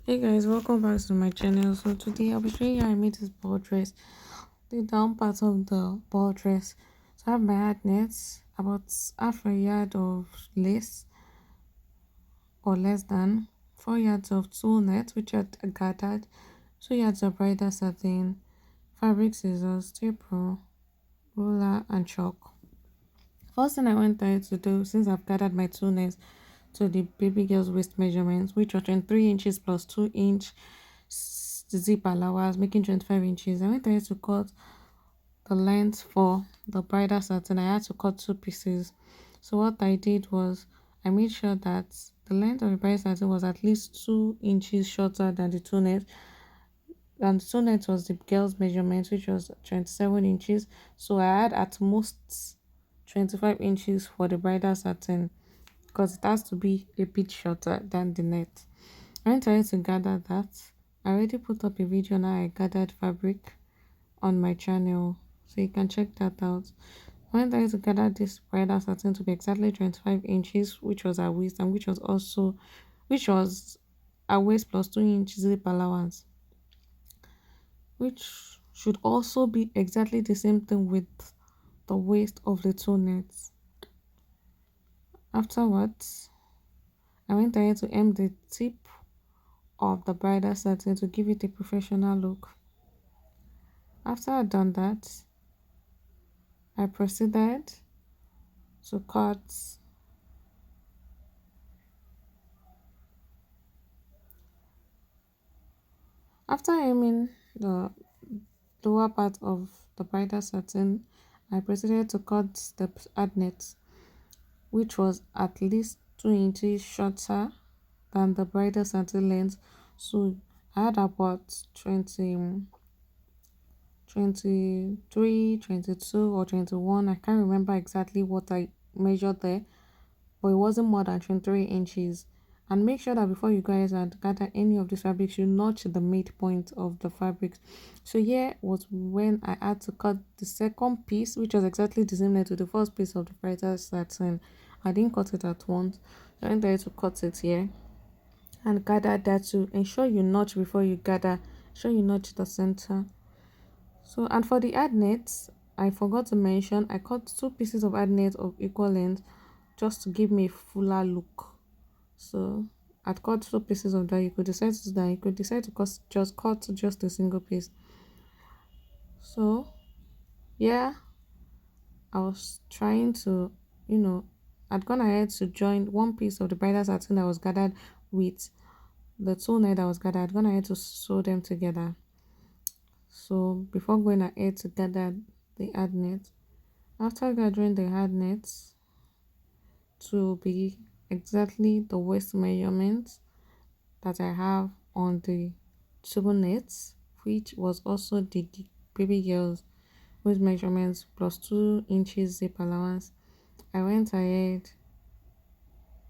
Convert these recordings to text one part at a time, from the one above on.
Hey guys, welcome back to my channel. So today I'll be showing you how I made this ball dress. The down part of the ball dress. So I have my hard nets, about half a yard of lace or less than, 4 yards of tulle net which I gathered, 2 yards of bridal satin, fabric scissors, tape rule, ruler and chalk. First thing I went ahead to do, since I've gathered my tulle nets to the baby girl's waist measurements, which are 23 inches plus 2 inch zip allowance, making 25 inches. I went ahead to cut the length for the bridal satin. I had to cut two pieces. So what I did was I made sure that the length of the bridal satin was at least 2 inches shorter than the tulle net, and the tulle net was the girl's measurement, which was 27 inches. So I had at most 25 inches for the bridal satin because it has to be a bit shorter than the net. I went ahead to gather that. I already put up a video on how I gathered fabric on my channel, so you can check that out. I went ahead to gather this bridal satin to be exactly 25 inches, which was our waist, and which was our waist plus 2 inch zip allowance, which should also be exactly the same thing with the waist of the two nets. Afterwards, I went ahead to hem the tip of the bridal satin to give it a professional look. After I'd done that, I proceeded to cut after hemming the lower part of the bridal satin. I proceeded to cut the adnet, which was at least 2 inches shorter than the bridal satin length. So I had about 23, 22 or 21. I can't remember exactly what I measured there, but it wasn't more than 23 inches. And make sure that before you guys and gather any of these fabrics, you notch the midpoint of the fabrics. So here was when I had to cut the second piece, which was exactly the same length to the first piece of the bridal satin. I didn't cut it at once. I went there to cut it here and gather that to ensure you notch before you gather. Ensure you notch the center. So, and for the ad nets, I forgot to mention I cut two pieces of ad net of equal length just to give me a fuller look. So I'd cut two pieces of that. You could decide to do that. You could decide to cut just a single piece. So yeah, I was trying to, I'd gone ahead to join one piece of the bridal satin that was gathered with the tulle net that was gathered. I'd gone ahead to sew them together. So before going ahead to gather the ad net, after gathering the ad nets to be exactly the waist measurement that I have on the tulle nets, which was also the baby girl's waist measurements plus 2 inches zip allowance, I went ahead.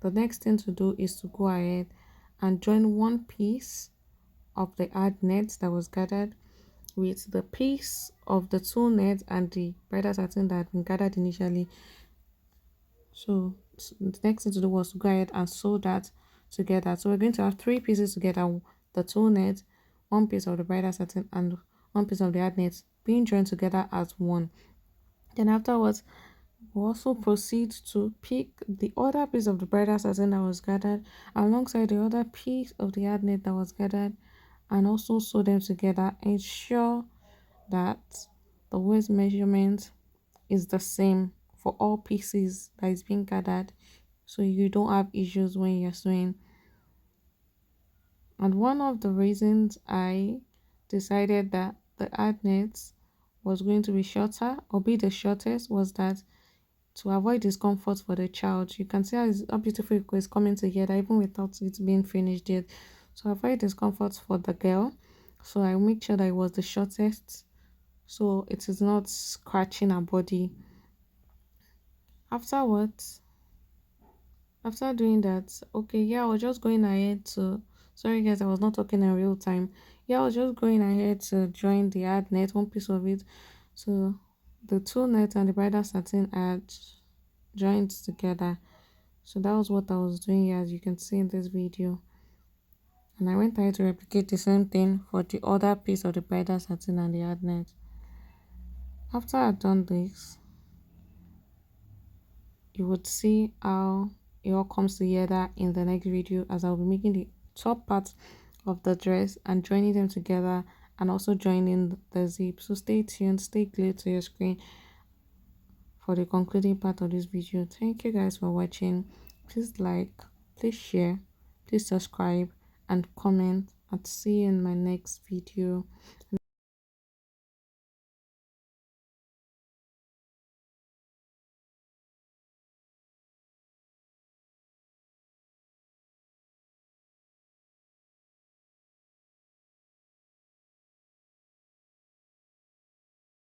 The next thing to do is to go ahead and join one piece of the ad net that was gathered with the piece of the tulle net and the bridal satin that had been gathered initially. So the next thing to do was to go ahead and sew that together. So we're going to have three pieces together: the tulle net, one piece of the bridal satin, and one piece of the ad net being joined together as one. Then afterwards, we'll also proceed to pick the other piece of the bridal satin that was gathered alongside the other piece of the ad net that was gathered, and also sew them together. Ensure that the waist measurement is the same for all pieces that is being gathered, so you don't have issues when you're sewing. And one of the reasons I decided that the ad net was going to be shorter or be the shortest was that to avoid discomfort for the child. You can see how beautiful it is coming together even without it being finished yet. So avoid discomfort for the girl, so I make sure that it was the shortest so it is not scratching her body. Afterwards, after doing that, okay, yeah, I was just going ahead to, sorry guys, I was not talking in real time. Yeah, I was just going ahead to join the ad net, one piece of it. So the tulle net and the bridal satin had joined together. So that was what I was doing here, as you can see in this video. And I went ahead to replicate the same thing for the other piece of the bridal satin and the hard net. After I've done this, you would see how it all comes together in the next video, as I'll be making the top part of the dress and joining them together, and also joining the zip. So stay tuned, stay glued to your screen for the concluding part of this video. Thank you guys for watching. Please like, please share, please subscribe and comment, and see you in my next video.